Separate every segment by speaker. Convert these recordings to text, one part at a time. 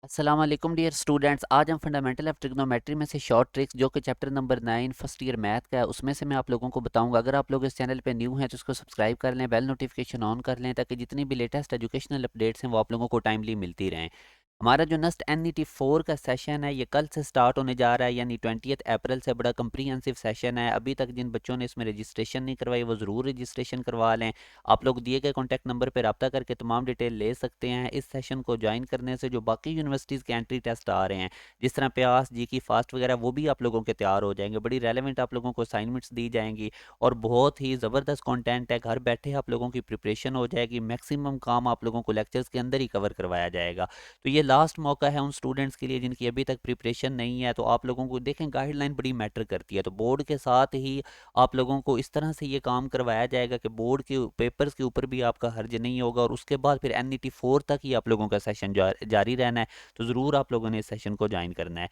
Speaker 1: अस्सलाम वालेकुम dear students. आज हम फंडामेंटल ऑफ ट्रिग्नोमेट्री में से शॉर्ट ट्रिक्स जो कि chapter number 9 first year math का है उसमें से मैं आप लोगों को बताऊंगा। अगर आप लोग इस चैनल पे न्यू हैं तो इसको सब्सक्राइब कर लें, बेल नोटिफिकेशन ऑन कर लें ताकि जितनी भी लेटेस्ट एजुकेशनल अपडेट्स हैं वो आप लोगों को टाइमली मिलती रहें। हमारा जो नेक्स्ट NET 4 का सेशन है ये कल से स्टार्ट होने जा रहा है, यानी 20 अप्रैल से। बड़ा कंप्रीहेंसिव सेशन है। अभी तक जिन बच्चों ने इसमें रजिस्ट्रेशन नहीं करवाई वो ज़रूर रजिस्ट्रेशन करवा लें। आप लोग दिए गए कॉन्टैक्ट नंबर पर रब्ता करके तमाम डिटेल ले सकते हैं। इस सेशन को ज्वाइन करने से जो बाकी यूनिवर्सिटीज़ के एंट्री टेस्ट आ रहे हैं जिस तरह प्यास जी की फास्ट वगैरह वो भी आप लोगों के तैयार हो जाएंगे। बड़ी रेलेवेंट आप लोगों को असाइनमेंट्स दी जाएंगी और बहुत ही ज़बरदस्त कंटेंट है। घर बैठे आप लोगों की प्रिपरेशन हो जाएगी। मैक्सिमम काम आप लोगों को लेक्चर्स के अंदर ही कवर करवाया जाएगा। तो ये लास्ट मौका है उन स्टूडेंट्स के लिए जिनकी अभी तक प्रिपरेशन नहीं है। तो आप लोगों को देखें, गाइडलाइन बड़ी मैटर करती है। तो बोर्ड के साथ ही आप लोगों को इस तरह से ये काम करवाया जाएगा कि बोर्ड के पेपर्स के ऊपर भी आपका हर्ज नहीं होगा और उसके बाद फिर NET 4 तक ही आप लोगों का सेशन जारी रहना है। तो ज़रूर आप लोगों ने इस सेशन को ज्वाइन करना है।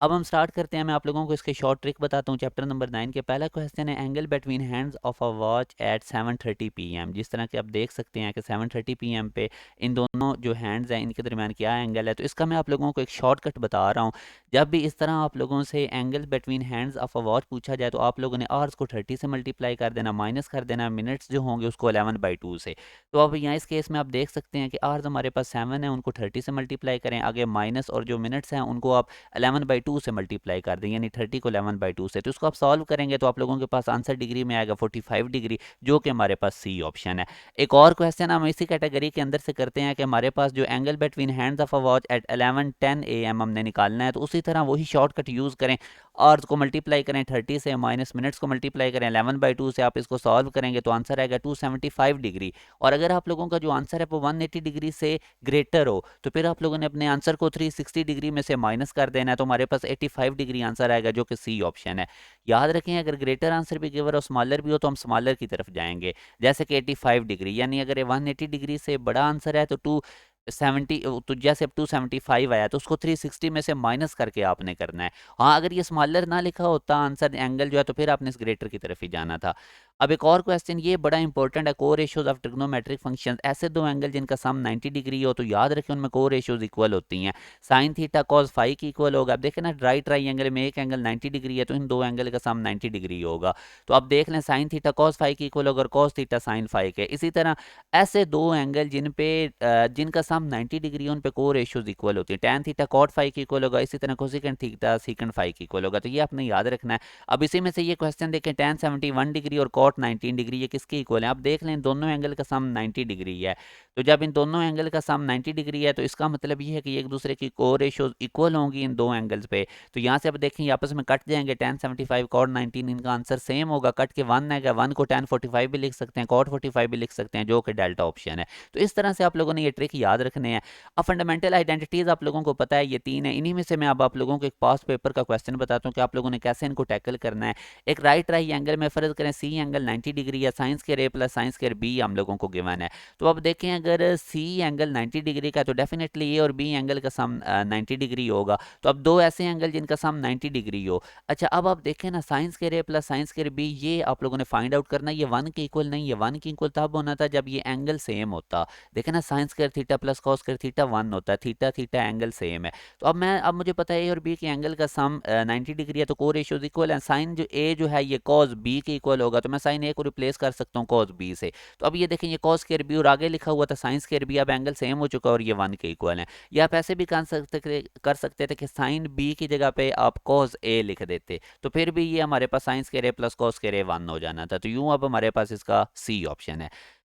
Speaker 1: अब हम स्टार्ट करते हैं। मैं आप लोगों को इसके शॉर्ट ट्रिक बताता हूँ। चैप्टर नंबर 9 के पहला क्वेश्चन है angle between hands of a watch at 7:30 PM। जिस तरह के आप देख सकते हैं कि 7:30 PM पे इन दोनों जो हैंड्स हैं इनके दरमियान क्या एंगल है। तो इसका मैं आप लोगों को एक शॉर्टकट बता रहा हूँ। जब भी इस तरह आप लोगों से angle between hands of a watch पूछा जाए तो आप लोगों ने आवर्स को 30 से मल्टीप्लाई कर देना, माइनस कर देना मिनट्स जो होंगे उसको 11/2 से। तो अब यहाँ इस केस में आप देख सकते हैं कि आवर्स हमारे पास 7 है, उनको 30 से मल्टीप्लाई करें, आगे माइनस और जो मिनट्स हैं उनको आप 11/2 से मल्टीप्लाई कर दें, यानी 30 को 11/2 से। तो इसको आप सॉल्व करेंगे तो आप लोगों के पास आंसर डिग्री में आएगा 45 डिग्री, जो कि हमारे पास सी ऑप्शन है। एक और क्वेश्चन हम इसी कैटेगरी के अंदर से करते हैं कि हमारे पास जो angle between hands of a watch at 11:10 AM हमने निकालना है। तो उसी तरह वही शॉर्टकट यूज़ करें, आवर्स को मल्टीप्लाई करें 30 से, माइनस मिनट्स को मल्टीप्लाई करें 11/2 से। आप इसको सॉल्व करेंगे तो आंसर आएगा 275 डिग्री। और अगर आप लोगों का जो आंसर है वो 180 डिग्री से ग्रेटर हो तो फिर आप लोगों ने अपने आंसर को 360 डिग्री में से माइनस कर देना है। तो हमारे पास 85 डिग्री आंसर आएगा, जो कि सी ऑप्शन है। याद रखें, अगर ग्रेटर आंसर भी गिवर और स्मॉलर भी हो तो हम स्मॉलर की तरफ जाएंगे। जैसे कि 85 डिग्री, यानी अगर ये 180 डिग्री से बड़ा आंसर है तो 270, तो जैसे अब 275 आया तो उसको 360 में से माइनस करके आपने करना है। हाँ, अगर ये स्मॉलर ना लिखा होता आंसर एंगल जो है तो फिर आपने इस ग्रेटर की तरफ ही जाना था। अब एक और क्वेश्चन, ये बड़ा इंपॉर्टेंट है। को रेशियोज ऑफ ट्रिग्नोमेट्रिक फंक्शंस, ऐसे दो एंगल जिनका सम 90 डिग्री हो तो याद रखें उनमें को रेशियोज इक्वल होती हैं। साइन थीटा कॉस फाई की इक्वल होगा। अब देखें ना, राइट ट्राइंगल में एक एंगल 90 डिग्री है तो इन दो एंगल का सम 90 डिग्री होगा। तो अब देख लें, साइन थीटा कॉस फाई की इक्वल होगा और कॉस थीटा साइन फाई के। इसी तरह ऐसे दो एंगल जिनका सम 90 डिग्री है उन पे को रेशियोज इक्वल होती है। टैन थीटा कॉट फाई की इक्वल होगा, इसी तरह कोसेकेंट थीटा सीकेंट फाई की इक्वल होगा। तो ये आपने याद रखना है। अब इसी में से ये क्वेश्चन देखें, टैन 71 डिग्री और कॉट 19 डिग्री ये किसके इक्वल है। आप देख लें, दोनों एंगल का सम 90 डिग्री है। तो जब इन दोनों एंगल का सम 90 डिग्री है तो इसका मतलब ये है कि एक दूसरे की को रेशियोज इक्वल होंगी इन दो एंगल्स पे। तो यहाँ से अब देखें, ये आपस में कट जाएंगे। टैन 75 कॉट 19, इनका आंसर सेम होगा, कट के 1 आएगा। 1 को टैन 45 भी लिख सकते हैं, कॉट 45 भी लिख सकते हैं, जो कि डेल्टा ऑप्शन है। तो इस तरह से आप लोगों ने ये ट्रिक याद रखने हैं। अब फंडामेंटल आइडेंटिटीज आप लोगों को पता है ये 3 है। इन्हीं में से मैं अब आप लोगों को एक पास्ट पेपर का क्वेश्चन बताता हूँ कि आप लोगों ने कैसे इनको टैकल करना है। एक राइट ट्राइंगल में फर्ज करें सी एंगल 90 डिग्री या साइन स्क्वायर ए प्लस साइन स्क्वायर बी हम लोगों को गिवन है। तो अब देखें, अगर सी एंगल 90 डिग्री का तो डेफिनेटली ए और बी एंगल का सम 90 डिग्री होगा। तो अब दो ऐसे एंगल जिनका सम 90 डिग्री हो। अच्छा, अब आप देखें ना, साइन स्क्वायर ए प्लस साइन स्क्वायर बी ये आप लोगों ने फाइंड आउट करना है। ये 1 के इक्वल नहीं है। 1 के इक्वल तब होना था जब ये एंगल सेम होता। देखें ना, sine square theta plus cos square theta 1 होता है, थीटा थीटा एंगल सेम है। तो अब मुझे पता है ए और बी के एंगल का सम 90 डिग्री है तो को रेशियोज इक्वल है। साइन जो ए जो है ये कॉस बी के इक्वल होगा, तो मैं साइन ए को रिप्लेस कर सकता हूँ कॉस बी से। तो अब ये देखें, ये कॉस स्क्वायर बी और आगे लिखा हुआ था साइन स्क्वायर बी, अब एंगल सेम हो चुका है और ये 1 के इक्वल है। या आप ऐसे भी कर सकते थे कि साइन बी की जगह पे आप कॉस ए लिख देते, तो फिर भी ये हमारे पास साइन स्क्वायर ए प्लस कॉस स्क्वायर ए 1 हो जाना था। तो यूं अब हमारे पास इसका सी ऑप्शन है।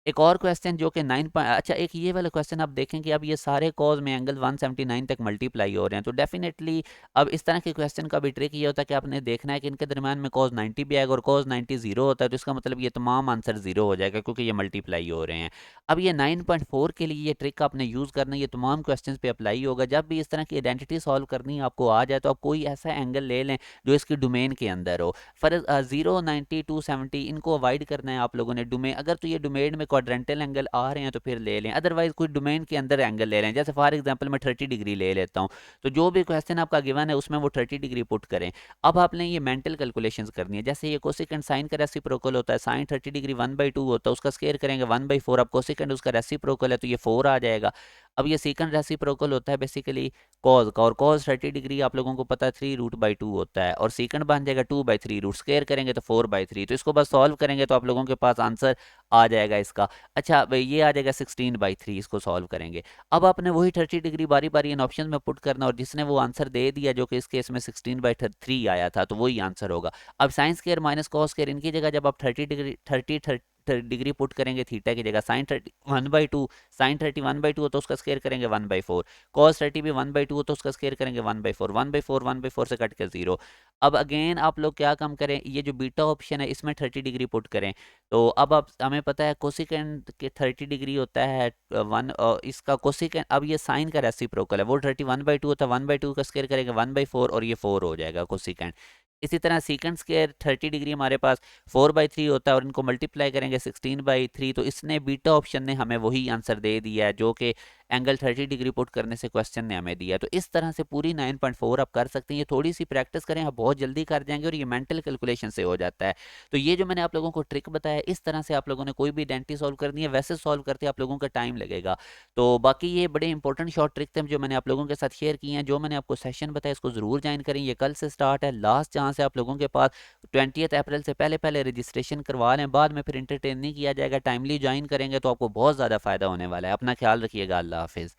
Speaker 1: एक और क्वेश्चन जो कि 9 अच्छा, एक ये वाला क्वेश्चन आप देखें कि अब ये सारे कॉज में एंगल 179 तक मल्टीप्लाई हो रहे हैं। तो डेफिनेटली अब इस तरह के क्वेश्चन का भी ट्रिक ये होता है कि आपने देखना है कि इनके दरमियान में कॉज 90 भी आएगा और कॉज 90 जीरो होता है। तो इसका मतलब ये तमाम आंसर जीरो हो जाएगा क्योंकि ये मल्टीप्लाई हो रहे हैं। अब ये 9.4 के लिए ये ट्रिक आपने यूज़ करना है, ये तमाम क्वेश्चन पे अप्लाई होगा। जब भी इस तरह की आइडेंटिटी सॉल्व करनी आपको आ जाए तो आप कोई ऐसा एंगल ले लें जो इसकी डोमेन के अंदर हो। फर्ज 0, 90, 270 इनको अवॉइड करना है आप लोगों ने। डोमेन अगर तो ये डोमेन में क्वाड्रेंटल एंगल आ रहे हैं तो फिर ले लें, अदरवाइज कोई डोमेन के अंदर एंगल ले लें। जैसे फॉर एग्जांपल मैं 30 डिग्री ले लेता हूँ। तो जो भी क्वेश्चन आपका गिवन है उसमें वो 30 डिग्री पुट करें। अब आपने ये मेंटल कैलकुलेशंस करनी है। जैसे ये कोसेकेंड साइन का रेसिप्रोकल होता है, साइन 30 डिग्री 1/2 होता है, उसका स्क्वायर करेंगे 1/4। अब कोसेकेंड उसका रेसिप्रोकल है तो ये 4 आ जाएगा। अब ये सेकंड रेसिप्रोकल होता है बेसिकली कॉज का, और कॉज 30 डिग्री आप लोगों को पता है 3√2 होता है, और सेकंड बन जाएगा 2/3, रूट स्क्वायर करेंगे तो 4/3। तो इसको बस सॉल्व करेंगे तो आप लोगों के पास आंसर आ जाएगा इसका। अच्छा भाई ये आ जाएगा 16/3, इसको सॉल्व करेंगे। अब आपने वही 30 डिग्री बारी बारी इन ऑप्शन में पुट करना, और जिसने वो आंसर दे दिया जो कि इस केस में 16/3 आया था, तो वही आंसर होगा। अब sine square minus cos square, इनकी जगह जब आप 30 डिग्री पुट करेंगे थीटा की जगह, साइन 31/2, साइन 31/2 हो तो उसका स्क्वायर करेंगे 1/4, cos 30 भी 1/2 हो तो उसका स्क्वायर करेंगे 1/4, 1/4 से कट के 0। अब अगेन आप लोग क्या काम करें, ये जो बीटा ऑप्शन है इसमें 30 डिग्री पुट करें। तो अब आप हमें पता है कोसिकेंट के 30 डिग्री होता है वन, इसका कोसिकेंट, अब ये साइन का रेसिप्रोकल है, वो 31/2 होता है, 1/2 का स्क्वायर करेंगे 1/4, और ये 4 हो जाएगा कोसिकेंट। इसी तरह सीकेंट स्क्वायर 30 डिग्री हमारे पास 4/3 होता है, और इनको मल्टीप्लाई करेंगे 16/3, तो इसने बीटा ऑप्शन ने हमें वही आंसर दे दिया है जो कि एंगल 30 डिग्री पुट करने से क्वेश्चन ने हमें दिया। तो इस तरह से पूरी 9.4 आप कर सकते हैं। ये थोड़ी सी प्रैक्टिस करें आप बहुत जल्दी कर जाएंगे, और ये मेंटल कैलकुलेशन से हो जाता है। तो ये जो मैंने आप लोगों को ट्रिक बताया, इस तरह से आप लोगों ने कोई भी आइडेंटिटी सॉल्व करनी है, वैसे सॉल्व करते आप लोगों का टाइम लगेगा। तो बाकी ये बड़े इंपॉर्टेंट शॉर्ट ट्रिक थे जो मैंने आप लोगों के साथ शेयर किए हैं। जो मैंने आपको सेशन बताया इसको जरूर ज्वाइन करें, ये कल से स्टार्ट है, लास्ट जहाँ से आप लोगों के पास 20 अप्रैल से पहले पहले रजिस्ट्रेशन करवा लें, बाद में फिर इंटरटेन नहीं किया जाएगा। टाइमली ज्वाइन करेंगे तो आपको बहुत ज़्यादा फायदा होने वाला है। अपना ख्याल रखिएगा। अल्लाह हाफिज़।